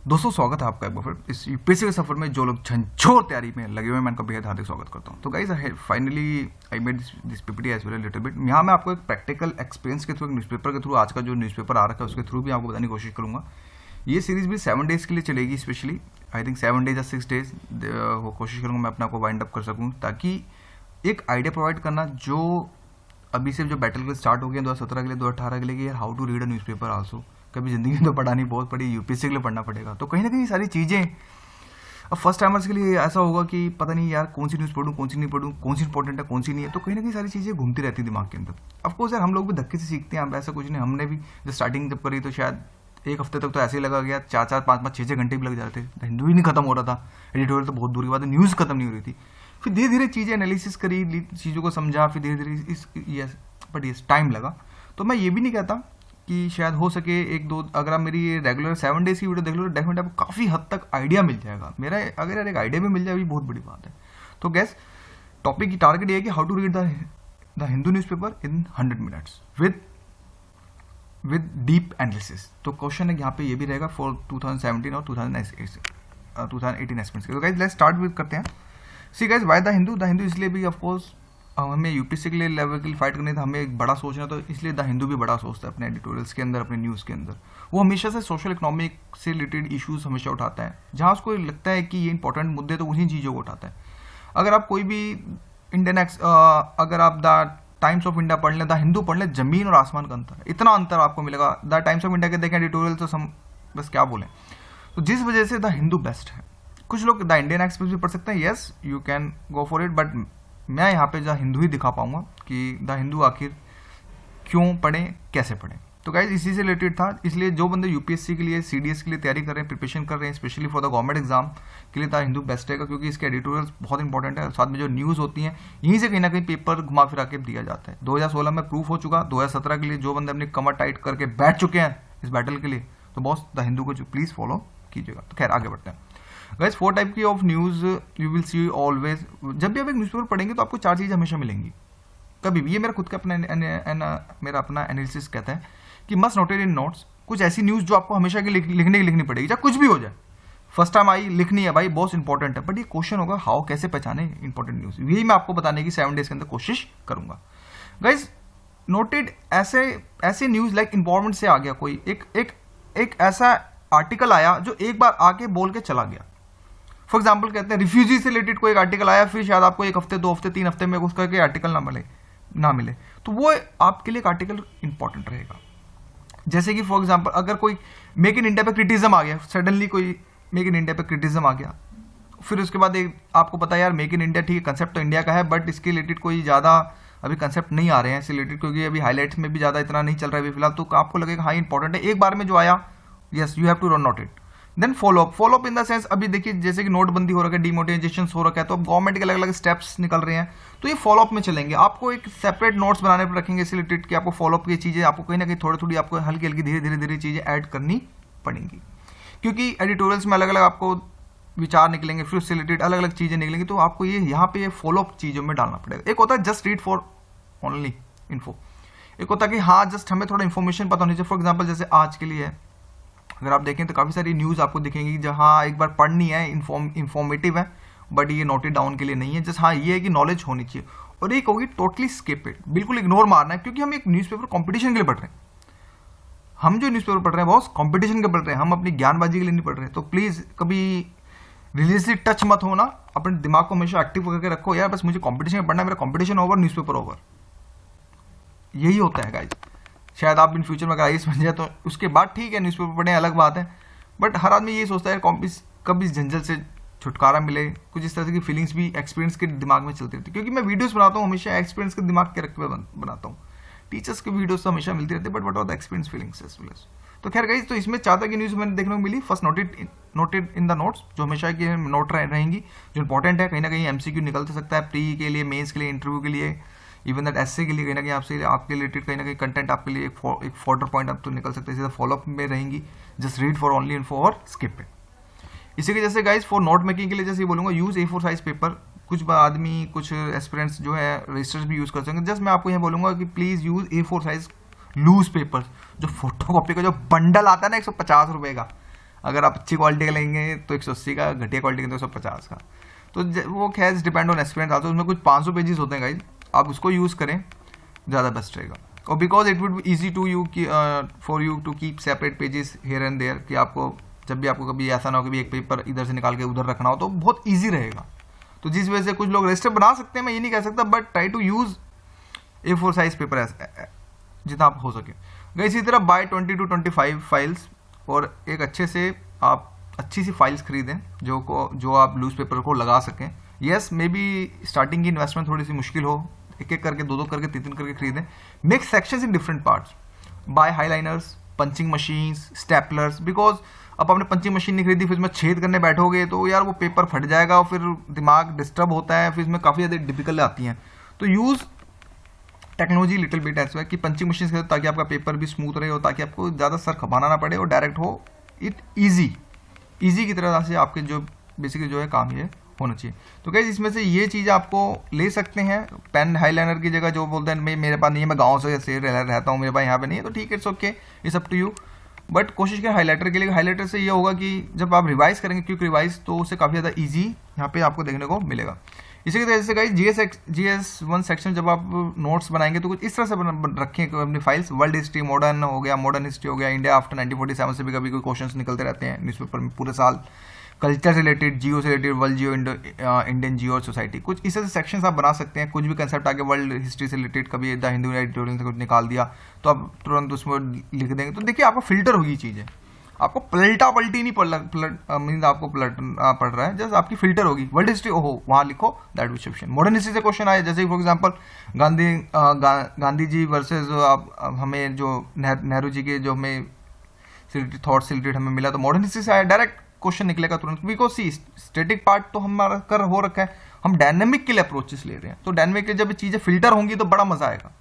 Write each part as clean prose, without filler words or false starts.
दोस्तों स्वागत है आपका एक बार फिर इस यूपीएससी के सफर में। जो लोग झंझोर तैयारी में लगे हुए हैं मैं उनका बेहद हार्दिक स्वागत करता हूं। तो guys finally I made this PPT as well little bit. यहाँ मैं आपको एक प्रैक्टिकल एक्सपीरियंस के थ्रू, एक न्यूज़पेपर के थ्रू, आज का जो न्यूज़पेपर आ रखा है उसके थ्रू भी आपको बताने की कोशिश करूंगा। ये सीरीज भी 7 डेज के लिए चलेगी, स्पेशली आई थिंक 7 डेज या 6 डेज कोशिश करूँगा मैं अपने आप को वाइंड अप कर सकूँ, ताकि एक आइडिया प्रोवाइड करना जो अभी से जो बैटल के स्टार्ट हो गया 2017 के लिए, 2018 के लिए, कि यार how to read a newspaper also. कभी ज़िंदगी में तो पढ़ा नहीं, बहुत पढ़ी, यूपीएससी के लिए पढ़ना पड़ेगा। तो कहीं ना कहीं सारी चीज़ें अब फर्स्ट टाइमर्स के लिए ऐसा होगा कि पता नहीं यार कौन सी न्यूज़ पढ़ूँ, कौन सी नहीं पढ़ूँ, कौन सी इंपॉर्टेंट है, कौन सी नहीं है। तो कहीं ना कहीं सारी चीज़ें घूमती रहती दिमाग के अंदर। ऑफकोर्स यार हम लोग भी धक्के से सीखते हैं, अब ऐसा कुछ नहीं। हमने भी जब स्टार्टिंग जब करी तो शायद एक हफ्ते तक तो ऐसे ही लगा गया, 4-4, 5-5, 6-6 घंटे भी लग जाते थे। हिंदू ही नहीं खत्म हो रहा था, एडिटोरियल तो बहुत दूर की बात है, न्यूज़ खत्म नहीं हो रही थी। फिर धीरे धीरे चीज़ें एनालिसिस करी, चीज़ों को समझा, फिर धीरे धीरे बट ये टाइम लगा। तो मैं ये भी नहीं कहता कि शायद हो सके एक दो, अगर आप मेरी ये रेगुलर 7 डेज की वीडियो देख लो तो डेफिनेटली आपको काफ़ी हद तक आइडिया मिल जाएगा। मेरा अगर यार एक आइडिया भी मिल जाए, भी बहुत बड़ी बात है। तो गैस टॉपिक की टारगेट ये है कि how to read the Hindu newspaper in 100 minutes with deep analysis. तो क्वेश्चन है यहाँ पे ये भी रहेगा फॉर 2017 और 2018 एस्पिरेंट्स के। तो गाइस लेट्स स्टार्ट विद करते हैं। See guys why the Hindu इसलिए भी ऑफकोर्स हमें यूपीएससी के लिए लेवल के लिए फाइट करनी था, हमें एक बड़ा सोचना, तो इसलिए द हिंदू भी बड़ा सोचता है अपने एडिटोरियल्स के अंदर, अपने न्यूज़ के अंदर। वो हमेशा से सोशल इकोनॉमिक से रिलेटेड इश्यूज हमेशा उठाता है, जहाँ उसको लगता है कि ये इंपॉर्टेंट मुद्दे, तो उन्हीं चीज़ों को उठाता है। अगर आप कोई भी अगर आप द टाइम्स ऑफ इंडिया पढ़ लें, द हिंदू पढ़ लें, जमीन और आसमान का अंतर है, इतना अंतर आपको मिलेगा। द टाइम्स ऑफ इंडिया के देखें एडिटोरियल तो बस क्या बोलें। तो जिस वजह से द हिंदू बेस्ट है। कुछ लोग द इंडियन एक्सप्रेस भी पढ़ सकते हैं, yes you can go for it, but मैं यहाँ पे द हिंदू ही दिखा पाऊंगा कि द हिंदू आखिर क्यों पढ़ें, कैसे पढ़ें। तो गाइज इसी से रिलेटेड था, इसलिए जो बंदे यूपीएससी के लिए, सीडीएस के लिए तैयारी कर रहे हैं, प्रिपरेशन कर रहे हैं, specially for the government exam के लिए द हिंदू बेस्ट रहेगा, क्योंकि इसके एडिटोरियल्स बहुत इंपॉर्टेंट है। साथ में जो न्यूज़ होती हैं यहीं से कहीं ना कहीं पेपर घुमा फिरा के दिया जाता है। 2016 में प्रूफ हो चुका, 2017 के लिए जो बंदे अपनी कमर टाइट करके बैठ चुके हैं इस बैटल के लिए, तो बॉस द हिंदू को प्लीज़ फॉलो कीजिएगा। तो खैर आगे बढ़ते हैं। गाइस 4 टाइप की of news you will see always. जब भी आप एक न्यूज़पेपर पढ़ेंगे तो आपको 4 चीज़ हमेशा मिलेंगी कभी भी। ये मेरा खुद का मेरा अपना एनालिसिस कहता है कि मस्ट नोटेड इन नोट्स। कुछ ऐसी न्यूज़ जो आपको हमेशा की लिखनी पड़ेगी, चाहे कुछ भी हो जाए। फर्स्ट टाइम आई लिखनी है भाई, बहुत इंपॉर्टेंट है, बट ये क्वेश्चन होगा हाउ, कैसे पहचाने इंपॉर्टेंट न्यूज़। यही मैं आपको बताने की 7 डेज के अंदर कोशिश करूंगा। गाइज नोटेड ऐसे न्यूज़ लाइक इन्वायरमेंट से आ गया कोई एक ऐसा आर्टिकल आया जो एक बार आके बोल के चला गया। फॉर एग्जाम्पल कहते हैं रिफ्यूजी से रिलेटेड कोई एक आर्टिकल आया, फिर शायद आपको 1 हफ्ते, 2 हफ्ते, 3 हफ्ते में उसका कोई आर्टिकल ना मिले, तो वो आपके लिए एक आर्टिकल इंपॉर्टेंट रहेगा। जैसे कि फॉर एग्जाम्पल अगर कोई मेक इन इंडिया पे क्रिटिज्म आ गया, सडनली कोई मेक इन इंडिया पे क्रिटिज्म आ गया, फिर उसके बाद आपको पता है यार मेक इन इंडिया ठीक है, कंसेप्ट तो इंडिया का है, बट इसके रिलेटेड कोई ज़्यादा अभी कंसेप्ट नहीं आ रहे हैं इससे रिलेटेड, क्योंकि अभी हाईलाइट्स में भी ज़्यादा इतना नहीं चल रहा है अभी फिलहाल। तो आपको लगेगा हाँ इंपॉर्टेंट है, एक बार में जो आया, yes you have to note it. Then follow up in the sense, अभी देखिए जैसे कि नोटबंदी हो रखा है, डिमोनेटाइजेशन हो रखा है, तो अब गवर्नमेंट के अलग अलग स्टेप्स निकल रहे हैं, तो ये फॉलोअप में चलेंगे। आपको एक सेपरेट नोट्स बनाने पर रखेंगे इससे रिलेटेड कि आपको फॉलोअप की चीज़ें, आपको कहीं ना कहीं थोड़ी आपको हल्की धीरे चीज़ें ऐड करनी पड़ेंगी, क्योंकि एडिटोरियल्स में अलग अलग आपको विचार निकलेंगे, फिर उससे रिलेटेड अलग अलग चीज़ें निकलेंगी, तो आपको ये यहाँ पे फॉलोअप चीज़ों में डालना पड़ेगा। एक होता है just read for only info, एक होता है कि हाँ जस्ट हमें थोड़ा इन्फॉर्मेशन पता होनी चाहिए। फॉर एग्जाम्पल जैसे आज के लिए अगर आप देखें तो काफ़ी सारी न्यूज़ आपको दिखेंगी जहाँ एक बार पढ़नी है, इन्फॉर्मेटिव है, बट ये नोटेड डाउन के लिए नहीं है। जस्ट हाँ ये है कि नॉलेज होनी चाहिए। और एक होगी टोटली स्किप इट, बिल्कुल इग्नोर मारना है, क्योंकि हम एक न्यूज़पेपर कंपटीशन के लिए पढ़ रहे हैं। हम जो न्यूज़पेपर पढ़ रहे हैं बहुत कंपटीशन के पढ़ रहे हैं, हम अपनी ज्ञानबाजी के लिए नहीं पढ़ रहे हैं। तो प्लीज़ कभी रिलीजियसली टच मत होना, अपने दिमाग को हमेशा एक्टिव करके रखो, यार बस मुझे कंपटीशन में पढ़ना है, मेरा कंपटीशन ओवर, न्यूज़पेपर ओवर। यही होता है गाइज। शायद आप इन फ्यूचर में अगर आईएएस बन जाए तो उसके बाद ठीक है न्यूज़पेपर पढ़ें, अलग बात है, बट हर आदमी यही सोचता है कब इस झंझट से छुटकारा मिले। कुछ इस तरह की फीलिंग्स भी एक्सपीरियंस के दिमाग में चलती रहती है, क्योंकि मैं वीडियोस बनाता हूँ हमेशा एक्सपीरियंस के दिमाग के रख के बनाता हूँ। टीचर्स की वीडियोस तो हमेशा मिलती रहती है, but what are the experience feelings as well as. तो खैर गाइज, तो इसमें 4 तरह की न्यूज़ मैंने देखने को मिली। First noted in the notes, जो हमेशा की नोट रहेंगी, जो इंपॉर्टेंट है, कहीं ना कहीं एमसीक्यू निकल सकता है प्री के लिए, मेंस के लिए, इंटरव्यू के लिए, इवन दैट एसए के लिए, कहीं ना कहीं आपके रिलेटेड कहीं ना कहीं कंटेंट आपके लिए एक फॉर्डर पॉइंट आप तो निकल सकते हैं। सीधा फॉलोअप में रहेंगी, just read for only info और स्किप इट। इसी के जैसे गाइज फॉर नोट मेकिंग के लिए जैसे बोलूँगा यूज़ A4 साइज पेपर। कुछ आदमी, कुछ एस्पिरेंट्स जो है रजिस्टर्स भी यूज़ कर सकेंगे। जस्ट मैं आपको यहाँ बोलूँगा कि please use A4 size loose paper, जो फोटो कॉपी का जो बंडल आता है ना 150 रुपये का, अगर आप अच्छी क्वालिटी का लेंगे तो 180 का, घटिया क्वालिटी का तो 150 का। तो वो खैर डिपेंड ऑन एक्सपीरियंस आता है। उसमें कुछ 500 पेजेस होते हैं गाइज, आप उसको यूज़ करें ज़्यादा बेस्ट रहेगा। और because it would be easy to you for you to keep separate pages here and there, कि आपको जब भी आपको कभी ऐसा ना हो कि एक पेपर इधर से निकाल के उधर रखना हो, तो बहुत ईजी रहेगा। तो जिस वजह से कुछ लोग रजिस्टर बना सकते हैं, मैं ये नहीं कह सकता, but try to use A4 size paper जितना आप हो सके। गई इसी तरह बाय 20 to 25 फाइल्स, और एक अच्छे से आप अच्छी सी फाइल्स खरीदें जो आप लूज पेपर को लगा सकें। येस, मे बी स्टार्टिंग की इन्वेस्टमेंट थोड़ी सी मुश्किल हो, एक एक करके, दो करके, तीन करके खरीदें। Make sections in different parts, buy highliners, punching machines, staplers, because अब आपने पंचिंग मशीन नहीं खरीदी, फिर इसमें छेद करने बैठोगे तो यार वो पेपर फट जाएगा और फिर दिमाग डिस्टर्ब होता है, फिर इसमें काफ़ी ज़्यादा डिफिकल्ट आती हैं। तो यूज़ टेक्नोलॉजी लिटिल बिट ऐसा कि पंचिंग मशीन से, ताकि आपका पेपर भी स्मूथ रहे, और ताकि आपको ज़्यादा सर खपाना ना पड़े और डायरेक्ट हो, इट ईजी की तरह से आपके जो बेसिकली जो है काम ये होना चाहिए। तो गाइस इसमें से ये चीज़ आपको ले सकते हैं। पेन हाईलाइनर की जगह जो बोलते हैं मेरे पास नहीं है, मैं गाँव से रहता हूँ, मेरे पास यहाँ पे नहीं है, तो ठीक है, it's okay, it's up to you. But कोशिश करें हाईलाइटर के लिए। हाईलाइटर से ये होगा कि जब आप रिवाइज करेंगे, क्योंकि रिवाइज तो उससे काफ़ी ज़्यादा ईजी यहाँ पे आपको देखने को मिलेगा। इसी की तरह से गाइस GS1 सेक्शन जब आप नोट्स बनाएंगे तो कुछ इस तरह से रखें अपनी फाइल्स। वर्ल्ड हिस्ट्री मॉडर्न हो गया, मॉडर्न हिस्ट्री हो गया, इंडिया आफ्टर 1947 से भी कभी कोई क्वेश्चंस निकलते रहते हैं न्यूज़पेपर में पूरे साल। कल्चर से रिलेटेड, जियो से रिलेटेड, वर्ल्ड जियो, इंडियन जियो और सोसाइटी, कुछ इस तरह से सेक्शंस आप बना सकते हैं। कुछ भी कंसेप्ट आके वर्ल्ड हिस्ट्री से रिलेटेड, कभी द हिंदू एडिटोरियल से कुछ निकाल दिया तो आप तुरंत उसमें लिख देंगे। तो देखिए आपको फिल्टर होगी चीज़ें, आपको पलटा पलटी नहीं मीन आपको पलटना पड़ रहा है, जस्ट आपकी फिल्टर होगी। वर्ल्ड हिस्ट्री ओहो वहाँ लिखो, that will section. Modern history से क्वेश्चन आए, जैसे for example Gandhi ji versus हमें जो नेहरू जी के जो हमें थॉट से रिलेटेड हमें मिला, तो मॉडर्न हिस्ट्री से आया, डायरेक्ट क्वेश्चन निकलेगा तुरंत। बिकॉज सी स्टैटिक पार्ट तो हमारा कर हो रखा है, हम डायनेमिक के लिए अप्रोचेस ले रहे हैं। तो डायनेमिक के जब चीज़ें फिल्टर होंगी तो बड़ा मजा आएगा,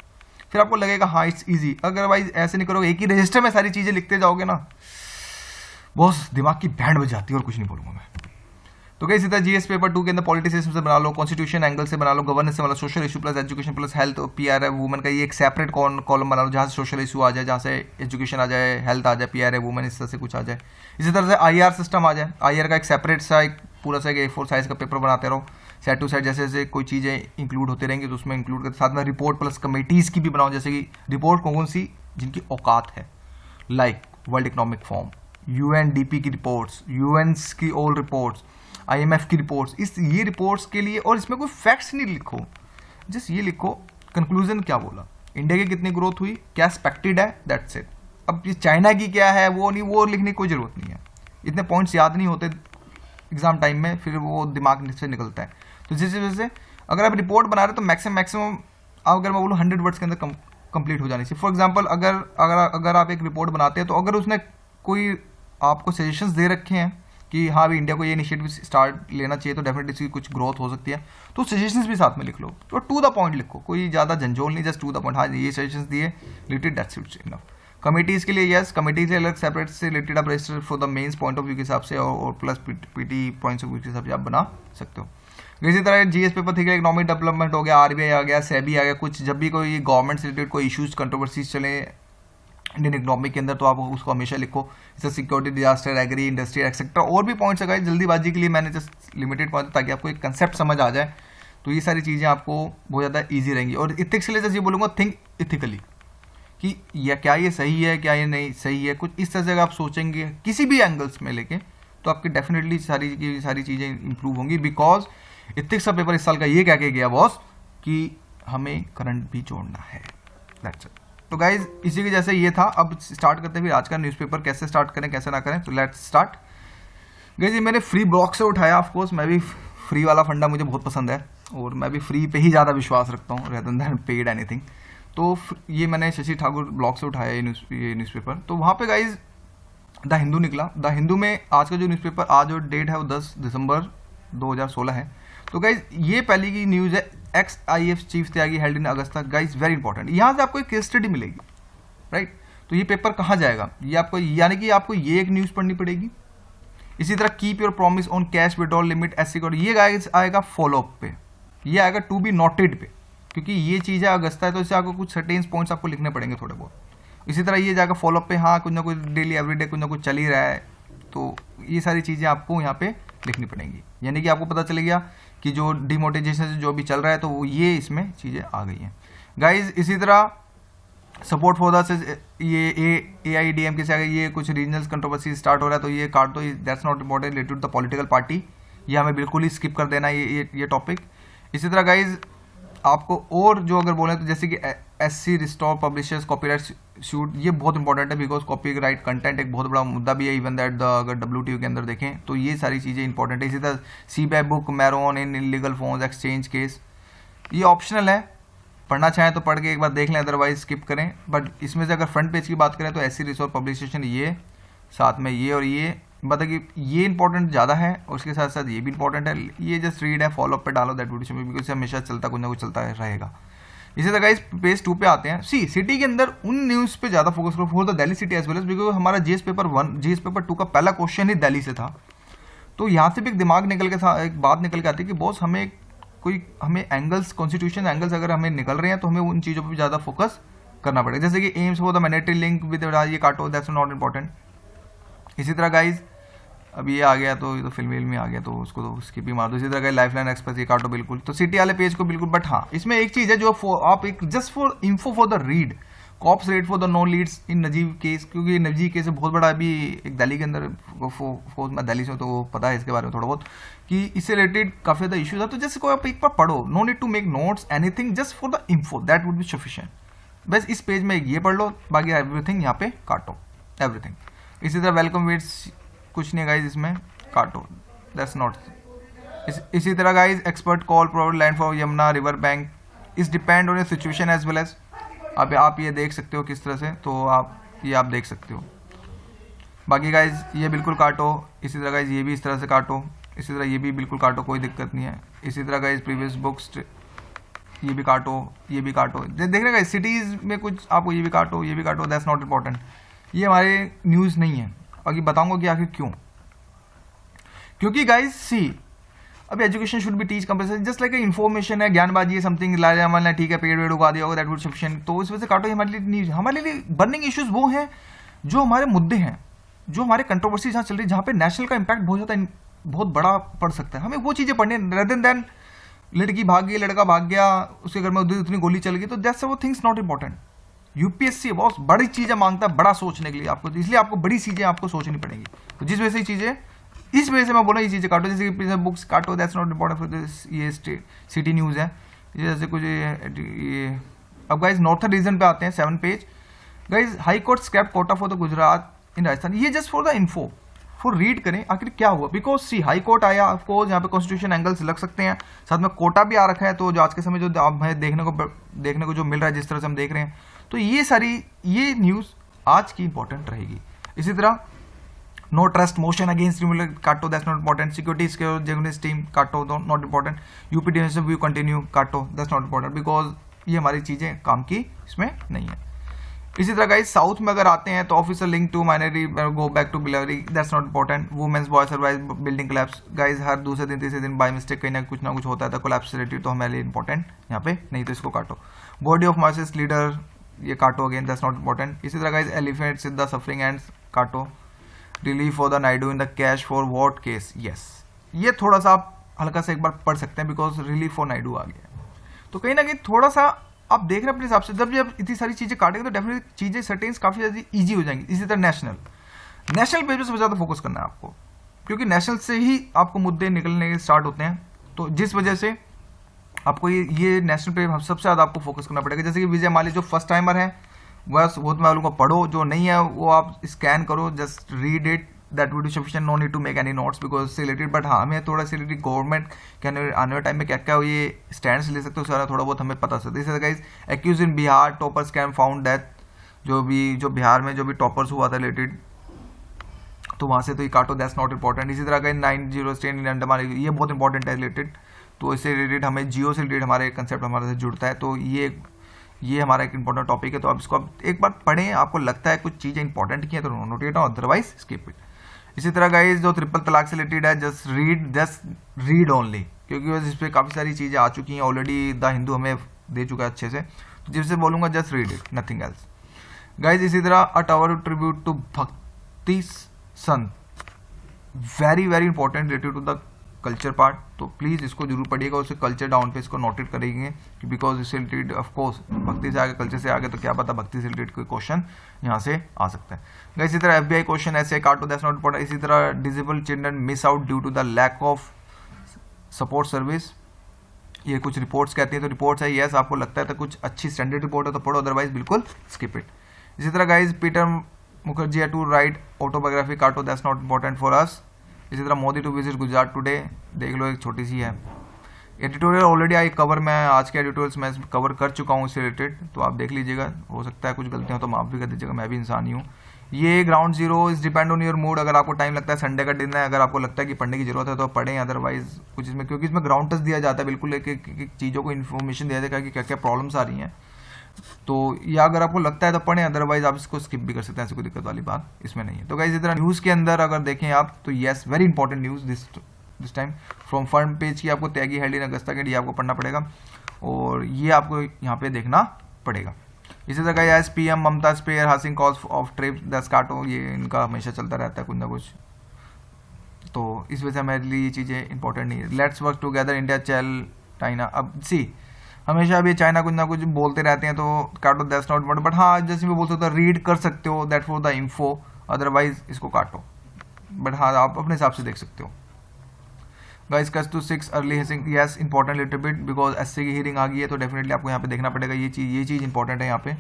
फिर आपको लगेगा हाँ इट्स ईजी। अदरवाइज ऐसे नहीं करोगे, एक ही रजिस्टर में सारी चीज़ें लिखते जाओगे ना, बहुत दिमाग की बैंड बज जाती है, और कुछ नहीं बोलूंगा मैं। तो कई सीधा GS पेपर 2 के अंदर पॉलिटिक्स सिस्टम से बना लो, कॉन्स्टिट्यूशन एंगल से बना लो, गवर्नेंस से बना लो, social issue plus education plus health, PRI women का ये एक सेपरेट कॉलम बना लो, जहाँ से सोशल इशू आ जाए, जहाँ से एजुकेशन आ जाए, हेल्थ आ जाए, PRI वुमेन इस तरह से कुछ आ जाए। इसी तरह से IR सिस्टम आ जाए, IR का एक सेपरेट सा एक पूरा सा A4 साइज का पेपर बनाते रहो, साइड टू साइड जैसे जैसे कोई चीज़ें इंक्लूड होती रहेंगी तो उसमें इंक्लूड करते, साथ में रिपोर्ट प्लस कमेटीज़ की भी बनाओ, जैसे कि रिपोर्ट कौन सी जिनकी औकात है, like world economic forum, UNDP की रिपोर्ट्स, UNs की ऑल रिपोर्ट्स, IMF की रिपोर्ट्स, ये रिपोर्ट्स के लिए। और इसमें कोई फैक्ट्स नहीं लिखो, जस्ट ये लिखो कंक्लूजन क्या बोला, इंडिया की कितनी ग्रोथ हुई, क्या एक्सपेक्टेड है, दैट्स इट। अब ये चाइना की क्या है वो नहीं, वो लिखने की कोई ज़रूरत नहीं है, इतने पॉइंट्स याद नहीं होते एग्जाम टाइम में, फिर वो दिमाग से निकलता है। तो जिस वजह से अगर आप रिपोर्ट बना रहे हो तो मैक्सिमम अगर मैं बोलूँ 100 वर्ड्स के अंदर कंप्लीट हो जानी चाहिए। फॉर एग्जाम्पल अगर आप एक रिपोर्ट बनाते हैं, तो अगर उसने कोई आपको सजेशंस दे रखे हैं कि हाँ भी इंडिया को ये इनिशिएटिव स्टार्ट लेना चाहिए, तो डेफिनेटली इसकी कुछ ग्रोथ हो सकती है, तो सजेशंस भी साथ में लिख लो। तो टू द पॉइंट लिखो, कोई ज़्यादा झंझोल नहीं, जस्ट टू द पॉइंट, हाँ ये सजेशंस दिए रिलेटेड, दैट्स इनफ। कमेटीज़ के लिए यस, कमेटी से अलग सेपरेट से रिलेटेड आप register for the mains point of view के हिसाब से और plus PT points of view के हिसाब से आप बना सकते हो। इसी तरह GS पेपर ठीक है, इकोनॉमिक डेवलपमेंट हो गया, RBI आ गया, SEBI आ गया, कुछ जब भी कोई गवर्नमेंट से रिलेटेड कोई इशूज़ कंट्रोवर्सीज चले इंडियन इकोनॉमी के अंदर, तो आप उसको हमेशा लिखो, जैसे security, disaster, agri, industry etcetera, और भी पॉइंट्स लगाए। जल्दीबाजी के लिए मैंने जस्ट लिमिटेड पॉइंट, ताकि आपको एक कंसेप्ट समझ आ जाए, तो ये सारी चीज़ें आपको बहुत ज़्यादा ईजी रहेंगी। और इथिक्स के लिए जैसे ये बोलूँगा, थिंक इथिकली, कि या क्या ये सही है, क्या ये नहीं सही है, कुछ इस तरह से अगर आप सोचेंगे किसी भी एंगल्स में लेके, तो आपकी डेफिनेटली सारी चीज़ें इंप्रूव होंगी। बिकॉज इथिक्स का पेपर इस साल का ये कह के गया बॉस कि हमें करंट भी जोड़ना है, दैट्स इट। तो गाइज इसी के जैसे ये था। अब स्टार्ट करते हैं फिर आज का न्यूज़पेपर, कैसे स्टार्ट करें कैसे ना करें। तो लेट्स स्टार्ट। गाइज ये मैंने फ्री ब्लॉग से उठाया, ऑफ कोर्स मैं भी फ्री वाला फंडा मुझे बहुत पसंद है, और मैं भी फ्री पे ही ज़्यादा विश्वास रखता हूँ रेदर देन पेड एनीथिंग। तो ये मैंने शशि ठाकुर ब्लॉग से उठाया ये न्यूज़पेपर। तो वहाँ पे गाइज द हिंदू निकला। द हिंदू में आज का जो न्यूज़पेपर, आज जो डेट है वो 10 दिसंबर 2016 है। तो गाइज ये पहली की न्यूज़ है, XIF chief Tyagi held in Agusta. Guys very important, यहाँ से आपको एक केस स्टडी मिलेगी, राइट। तो ये पेपर कहाँ जाएगा, ये आपको, यानी कि आपको ये एक न्यूज़ पढ़नी पड़ेगी। इसी तरह keep your promise on cash withdrawal limit ऐसे करो, ये गाइज आएगा फॉलोअप पे, ये आएगा टू बी नोटेड पे, क्योंकि ये चीज़ है अगस्ता है, तो इससे आपको कुछ सर्टेन पॉइंट्स आपको लिखने पड़ेंगे थोड़े बहुत। इसी तरह ये जाएगा फॉलोअप पे, हाँ कुछ ना कुछ डेली एवरीडे कुछ ना कुछ चल ही रहा है, तो ये सारी चीज़ें आपको यहाँ पे लिखनी पड़ेंगी, यानी कि आपको पता चल गया कि जो डिमोनेटाइजेशन से जो भी चल रहा है तो वो ये इसमें चीज़ें आ गई हैं गाइज। इसी तरह सपोर्ट फॉर द ये AIADMK से आ गई, ये कुछ रीजनल कंट्रोवर्सी स्टार्ट हो रहा है तो ये काट दो, that's not important related to the political party, ये हमें बिल्कुल ही स्किप कर देना है ये टॉपिक। इसी तरह गाइज आपको और जो अगर बोलें तो जैसे कि SC restore publishers copyright shoot, ये बहुत इंपॉर्टेंट है बिकॉज कॉपीराइट कंटेंट एक बहुत बड़ा मुद्दा भी है, इवन दैट द अगर WTO के अंदर देखें तो ये सारी चीज़ें इंपॉर्टेंट है। इसी तरह CBI book Maran in illegal phones exchange case, ये ऑप्शनल है, पढ़ना चाहें तो पढ़ के एक बार देख लें, अदरवाइज स्किप करें। बट इसमें से अगर फ्रंट पेज की बात करें तो SC रिस्टोर पब्लिशेशन, ये साथ में ये और ये मतलब कि ये इंपॉर्टेंट ज़्यादा है और उसके साथ साथ ये भी इंपॉर्टेंट है, ये जस्ट रीड है, फॉलो अप पे डालो दैट वीडियो में, बिकॉज हमेशा चलता कुछ ना कुछ चलता रहेगा। इसी तरह गाइस पेज 2 पे आते हैं। सिटी के अंदर उन न्यूज़ पे ज़्यादा फोकस करो for the Delhi city as well as, because हमारा GS पेपर 2 का पहला क्वेश्चन ही दिल्ली से था। तो यहाँ से भी एक दिमाग निकल के था, एक बात निकल के आती है कि बॉस हमें एंगल्स, कॉन्स्टिट्यूशन एंगल्स अगर हमें निकल रहे हैं तो हमें उन चीज़ों पर ज़्यादा फोकस करना पड़ेगा। जैसे कि AIIMS for the mandatory link with ये काटो, दैट्स नॉट इंपॉर्टेंट। इसी तरह गाइज अब ये आ गया तो ये तो फिल्म में आ गया तो उसको तो स्किप ही मार दो। इसी तरह का लाइफलाइन एक्सप्रेस ये काटो बिल्कुल, तो सिटी वाले पेज को बिल्कुल। बट हाँ इसमें एक चीज़ है जो आप एक just for info for the read, cops raid for the no leads in Najeeb case, क्योंकि नजीब केस बहुत बड़ा अभी एक दिल्ली के अंदर, मैं दिल्ली से तो पता है इसके बारे में थोड़ा बहुत कि इससे रिलेटेड काफ़ी ज़्यादा इशूज़ है। तो जैसे कोई आप एक बार पढ़ो, no need to make notes anything, just for the info that would be sufficient. बस इस पेज में ये पढ़ लो, बाकी एवरीथिंग यहाँ पे काटो, एवरीथिंग। इसी तरह वेलकम वेट्स कुछ नहीं गाइज इसमें काटो, दैट्स नॉट। इसी तरह guys expert call provide land for Yamuna river bank, इस depend on your situation as well as. अब आप ये देख सकते हो किस तरह से, तो आप देख सकते हो। बाकी गाइज ये बिल्कुल काटो। इसी तरह गाइज ये भी इस तरह से काटो, इसी तरह ये भी बिल्कुल काटो, कोई दिक्कत नहीं है। इसी तरह गाइज प्रीवियस बुक्स ये भी काटो, ये भी काटो। देख रहे गाइज सिटीज़ में कुछ आपको ये भी काटो, ये भी काटो, दैट्स नॉट इंपॉर्टेंट, ये हमारे न्यूज़ नहीं है। बाकी बताऊंगा कि आखिर क्यों, क्योंकि गाइज अभी education should be teach compulsory, just like information है, ज्ञानबाजी है, समथिंग लाया वाला ठीक है, पेड़ वेड़ उगा दिया होगा दैट वुड सफिशिएंट, तो इस वजह से काटो। हमारे लिए न्यूज, हमारे लिए बर्निंग इश्यूज वो हैं जो हमारे मुद्दे हैं, जो हमारे कंट्रोवर्सी जहाँ चल रही है, जहाँ पे नेशनल का इम्पैक्ट बहुत बड़ा पड़ सकता है, हमें वो चीज़ें पढ़नी रेदर देन लड़की भाग गई, लड़का भाग गया, उसके घर में उतनी गोली चल गई, तो दैट्स वो थिंग्स नॉट इंपॉर्टेंट। UPSC बहुत बड़ी चीज़ें मांगता है, बड़ा सोचने के लिए आपको, इसलिए आपको बड़ी चीज़ें आपको सोचनी पड़ेंगी। तो जिस वजह से चीज़ें, इस वजह से मैं बोला ये चीज़ें काटो, जैसे कि बुक्स काटो, that's not important for this, ये सिटी न्यूज़ है, जैसे कुछ ये। अब गाइज नॉर्थन रीजन पे आते हैं 7 page. Guys high court scrap quota for the Gujarat in Rajasthan, ये just for the info, for read करें आखिर क्या हुआ, बिकॉज हाई कोर्ट आया, ऑफकोर्स यहाँ पे कॉन्स्टिट्यूशन एंगल्स लग सकते हैं, साथ में कोटा भी आ रखा है, तो जो आज के समय जो हमें देखने को जो मिल रहा है, जिस तरह से हम देख रहे हैं, तो ये न्यूज़ आज की इंपॉर्टेंट रहेगी। इसी तरह नो ट्रस्ट मोशन अगेंस्ट काटो, that's not important. Security team काटो, not important. UP view continue काटो, दैट्स नॉट इंपॉर्टेंट, बिकॉज ये हमारी चीज़ें काम की इसमें नहीं है। इसी तरह गाइस साउथ में अगर आते हैं तो officer link to minority go back to बिलवरी, that's not important. Women's boy survive building collapse, guys हर दूसरे दिन तीसरे दिन बाय मिस्टेक कहीं ना कुछ होता है, कोलैप्स रिलेटेड, तो हमारे लिए इंपॉर्टेंट यहाँ पे नहीं, तो इसको काटो। बॉडी ऑफ मार्क्सिस्ट लीडर ये काटो, अगेन दैट्स नॉट इंपॉर्टेंट। इसी तरह गाइस एलिफेंट सिद्धा सफरिंग एंड काटो। Relief for the Naidu in the cash for what case, yes ये थोड़ा सा आप हल्का सा एक बार पढ़ सकते हैं, बिकॉज रिलीफ फॉर नायडू आ गया, तो कहीं ना कहीं थोड़ा सा आप देख रहे हैं अपने हिसाब से, जब इतनी सारी चीज़ें काटेंगे तो डेफिनेटली चीज़ें सर्टेन्स काफ़ी ज़्यादा ईजी हो जाएंगी। इसी तरह नेशनल पेज पर सबसे ज़्यादा फोकस करना है आपको, क्योंकि नेशनल से ही आपको मुद्दे निकलने स्टार्ट होते हैं, तो जिस वजह से आपको ये नेशनल पे सबसे ज़्यादा आपको फोकस करना पड़ेगा। जैसे कि विजय माली जो फर्स्ट टाइमर है बस वो तो मैं लोगों को पढ़ो, जो नहीं है वो आप स्कैन करो, just read it, that would be sufficient, no need to make any notes because से रिलेटेड। बट हाँ हमें थोड़ा सा रिलेटेड गवर्नमेंट के आने वाले टाइम में क्या क्या ये स्टैंड ले सकते हो उसके बारे में थोड़ा बहुत हमें पता सकता है। जैसे guys accuse in Bihar topper scam found death, जो बिहार में जो भी टॉपर्स हुआ था रिलेटेड, तो वहाँ से तो ये काटो, दैट्स नॉट इंपॉर्टेंट। इसी तरह का 90 स्टेट इन अंडमान, ये बहुत इंपॉर्टेंट है रिलेटेड, तो इससे रिलेटेड हमें जियो से रिलेटेड हमारे कंसेप्ट हमारे से जुड़ता है, तो ये हमारा एक इंपॉर्टेंट टॉपिक है। तो आप इसको आप एक बार पढ़ें, आपको लगता है कुछ चीज़ें इंपॉर्टेंट की है तो note it down, otherwise skip it. इसी तरह गाइस जो ट्रिपल तलाक से रिलेटेड है, जस्ट रीड ओनली, क्योंकि इस पर काफ़ी सारी चीज़ें आ चुकी हैं ऑलरेडी, द हिंदू हमें दे चुका है अच्छे से, तो जिससे बोलूँगा just read it, nothing else guys. इसी तरह a tower tribute to bhakti sant, very very important related to the culture part, तो प्लीज़ इसको जरूर पढ़िएगा, उससे कल्चर डाउन पे इसको नोटेट करेंगे कि बिकॉज इससे रिलेटेड ऑफकोर्स भक्ति से आगे कल्चर से आगे तो क्या पता भक्ति से रिलेटेड कोई क्वेश्चन यहाँ से आ सकता है। इसी तरह FBI क्वेश्चन ऐसे काटो दैट्स नॉट इंपॉर्टेंट। इसी तरह disable children miss out due to the lack of support service, ये कुछ रिपोर्ट्स कहती हैं, तो रिपोर्ट्स है यस, आपको लगता है तो कुछ अच्छी स्टैंडर्ड रिपोर्ट है तो पढ़ो, अदरवाइज बिल्कुल स्किप इट। इसी तरह guys Peter Mukherjee to write autobiography काटो that's not important for us. इसी तरह Modi to visit Gujarat today, देख लो एक छोटी सी है। एडिटोरियल ऑलरेडी आई कवर, मैं आज के एडिटोरियल्स में कवर कर चुका हूँ इससे रिलेटेड, तो आप देख लीजिएगा, हो सकता है कुछ गलतियाँ हो तो माफ भी कर दीजिएगा, मैं भी इंसान ही हूँ। ये ground zero is depend on your mood, अगर आपको टाइम लगता है संडे का दिन है, अगर आपको लगता है कि पढ़ने की जरूरत है तो पढ़ें, अदरवाइज कुछ इसमें क्योंकि इसमें ग्राउंड टेस्ट दिया जाता है, बिल्कुल एक चीज़ों को इन्फॉर्मेशन दिया जाएगा कि क्या क्या प्रॉब्लम्स आ रही हैं, तो या अगर आपको लगता है तो पढ़ें, अदरवाइज आप इसको स्किप भी कर सकते हैं, ऐसी कोई दिक्कत वाली बात इसमें नहीं है। तो गाइस इस तरह न्यूज़ के अंदर अगर देखें आप तो yes very important news this time from front page की आपको त्यागी हेल्ड इन अगस्ता के लिए आपको पढ़ना पड़ेगा और ये आपको यहाँ पे देखना पड़ेगा। इसी तरह एस PM ममता स्पेयर हासिंग कॉल्स ऑफ ट्रिप द स्काटो, ये इनका हमेशा चलता रहता है कुछ ना कुछ, तो इस वजह से हमारे लिए ये चीज़ें इंपॉर्टेंट नहीं है। लेट्स वर्क टुगेदर इंडिया चल चाइना, अब सी हमेशा अभी चाइना कुछ ना कुछ बोलते रहते हैं तो काटो दैट्स नॉट इम्पोर्टेंट, बट हाँ जैसे मैं बोल सकता हूँ रीड कर सकते हो that for the info, otherwise इसको काटो, बट हाँ आप अपने हिसाब से देख सकते हो। गाइस कस to 6 early hearing, yes important little bit because SC की हियरिंग आ गई है तो डेफिनेटली आपको यहाँ पे देखना पड़ेगा, ये चीज़ इंपॉर्टेंट है यहाँ पे।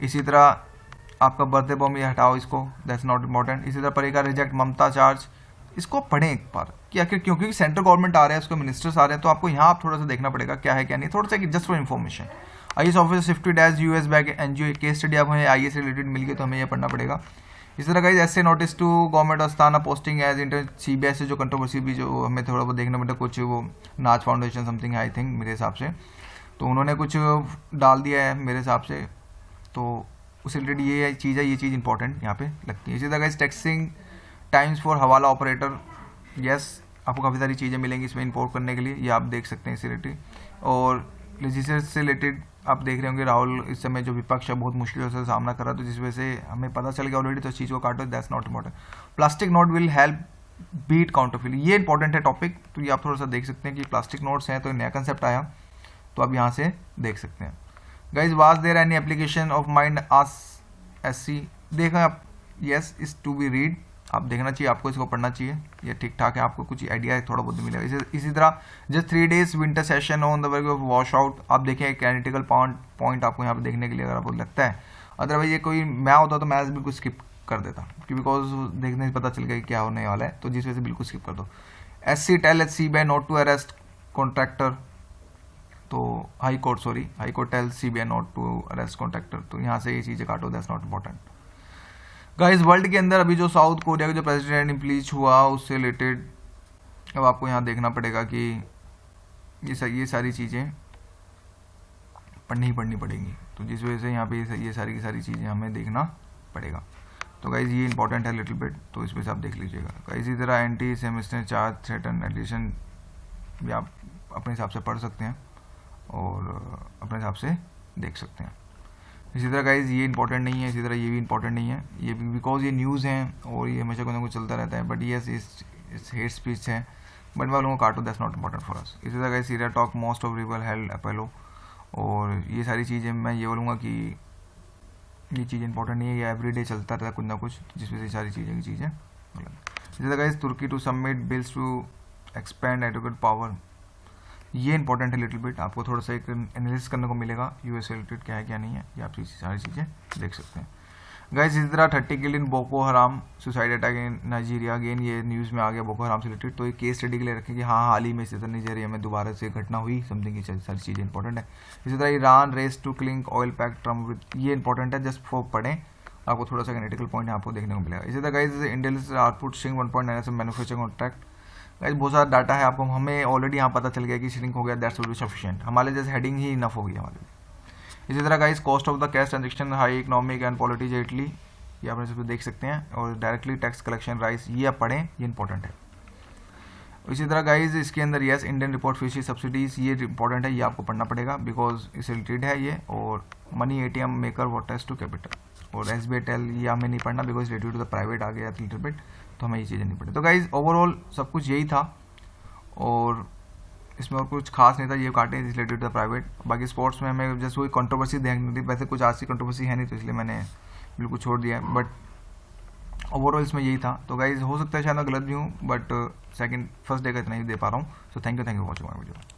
इसी तरह आपका बर्थडे बॉम्ब ये हटाओ इसको, दैट्स नॉट इंपॉर्टेंट। इसी तरह पड़ेगा रिजेक्ट ममता चार्ज, इसको पढ़ें एक बार कि आखिर क्योंकि सेंट्रल गवर्नमेंट आ रहा है, उसके मिनिस्टर्स आ रहे हैं, तो आपको यहाँ आप थोड़ा सा देखना पड़ेगा क्या है क्या नहीं, थोड़ा सा just for information. IAS officer shifted as US back NGO, case study आप हमें IAS से रिलेटेड मिल गई तो हमें यह पढ़ना पड़ेगा। इस तरह का ऐसे notice to government Asthana posting as inter CBI से जो कंट्रोवर्सी भी जो हमें थोड़ा बहुत देखना पड़ता, कुछ वो नाच फाउंडेशन समथिंग आई थिंक मेरे हिसाब से, तो उन्होंने कुछ डाल दिया है मेरे हिसाब से, तो उससे रिलेटेड ये चीज़ है, ये चीज़ इंपॉर्टेंट यहाँ पे लगती है। इसी तरह टैक्सिंग टाइम्स फॉर हवाला ऑपरेटर, यस आपको काफ़ी सारी चीज़ें मिलेंगी इसमें इंपोर्ट करने के लिए, ये आप देख सकते हैं इससे रिलेटेड। और लेजिस्लेचर से रिलेटेड आप देख रहे होंगे राहुल इस समय जो विपक्ष है बहुत मुश्किलों से सामना कर रहा है, तो जिस वजह से हमें पता चल गया ऑलरेडी, तो इस चीज़ को काटो, that's not important. Plastic note will help beat counterfeit, ये इंपॉर्टेंट है टॉपिक, तो ये आप थोड़ा सा देख सकते हैं कि प्लास्टिक नोट्स हैं तो नया कंसेप्ट आया, तो आप यहाँ से देख सकते हैं। Guys was there any application of mind as SC, देखा आप yes is to be read, आप देखना चाहिए, आपको इसको पढ़ना चाहिए, ये ठीक ठाक है, आपको कुछ आइडिया थोड़ा बहुत मिलेगा। इसी तरह just 3 days winter session on the work of wash out, आप देखें एक एनालिटिकल पॉइंट आपको यहाँ पे देखने के लिए अगर आपको लगता है, अदरवाइज ये कोई मैं होता तो मैं बिल्कुल स्किप कर देता बिकॉज देखने से पता चल गया क्या होने वाला है, तो जिस वजह से बिल्कुल स्किप कर दो। SC tell CBI not to arrest contractor, तो high court tell CBI not to arrest contractor, तो यहाँ से ये चीज़ें काटो, that's not important. Guys world के अंदर अभी जो साउथ कोरिया का जो प्रेसिडेंट इम्पीच हुआ उससे रिलेटेड अब आपको यहाँ देखना पड़ेगा कि ये सारी चीज़ें पढ़नी पड़ेंगी, तो जिस वजह से यहाँ पे ये सारी की सारी चीज़ें हमें देखना पड़ेगा। तो गाइज ये इंपॉर्टेंट है लिटिल बिट, तो इस पर से आप देख लीजिएगा। गाइज इसी तरह एंटी सेमेस्टर चार्ज थ्रेटन एडिशन भी आप अपने हिसाब से पढ़ सकते हैं और अपने हिसाब से देख सकते हैं। इसी तरह गाइज ये इंपॉर्टेंट नहीं है, इसी तरह ये भी इंपॉर्टेंट नहीं है, ये भी बिकॉज ये न्यूज़ हैं और ये हमेशा कुछ ना कुछ चलता रहता है, बट यस इस हेट स्पीच है, बट मैं लोगों को काटो, that's not important for us. इसी तरह guys Syria talk most of river held अपेलो, और ये सारी चीज़ें मैं ये बोलूँगा कि ये चीज़ इंपॉर्टेंट नहीं है, ये एवरीडे चलता रहता है कुछ ना कुछ, जिस वजह से सारी चीज़ें इसी तरह गाइज तुर्की to submit bills to expand advocate power, ये इंपॉर्टेंट है लिटिल बिट, आपको थोड़ा सा एक एनालिसिस करने को मिलेगा US रिलेटेड क्या है क्या नहीं है, ये आप सारी चीज़ें देख सकते हैं। गाइस इसी तरह 30 kill in Boko Haram suicide attack in Nigeria, again ये न्यूज़ में आ गया बोको हराम से रिलेटेड, तो ये केस स्टडी के लिए रखें कि हाँ हाल ही में इसी तरह नाइजीरिया में दोबारा से घटना हुई समथिंग, की सारी चीज़ें इंपॉर्टेंट है। इसी तरह Iran race to clinch oil pact Trump with, ये इंपॉर्टेंट है, जस्ट फॉर पढ़ें, आपको थोड़ा सा एनालिटिकल पॉइंट आपको देखने को मिलेगा। इसी तरह guys Indian output shrink 1.9 manufacturing contract, guys बहुत सारा डाटा है, आपको हमें ऑलरेडी यहाँ पता चल गया कि श्रिंक हो गया, दैट्स विल बी सफिशिएंट, हमारे जैसे हेडिंग ही इनफ हो गई हमारे लिए। इसी तरह guys cost of the cash transaction high economic and polity Italy, ये आप इसमें देख सकते हैं, और डायरेक्टली टैक्स कलेक्शन राइस, ये आप पढ़ें, ये इंपॉर्टेंट है। इसी तरह गाइज इसके अंदर yes Indian report fishery subsidies, ये इंपॉर्टेंट है, ये आपको पढ़ना पड़ेगा बिकॉज इससे रिलेटेड है ये, और money ATM maker what test to capital, और SBI ये हमें नहीं पढ़ना because related to the private आ गया लिटिल बिट, तो हमें ये चीज़ें नहीं पढ़ी। तो गाइज ओवरऑल सब कुछ यही था और इसमें और कुछ खास नहीं था, ये काटे रिलेटेड टू द प्राइवेट। बाकी स्पोर्ट्स में हमें जैसे कोई कंट्रोवर्सी देखनी थी, वैसे कुछ आज की कंट्रोवर्सी है नहीं तो इसलिए मैंने बिल्कुल छोड़ दिया है, बट ओवरऑल इसमें यही था। तो गाइज हो सकता है शायद मैं गलत भी हूँ, बट फर्स्ट डे का इतना ही दे पा रहा हूँ। So thank you for watching my video.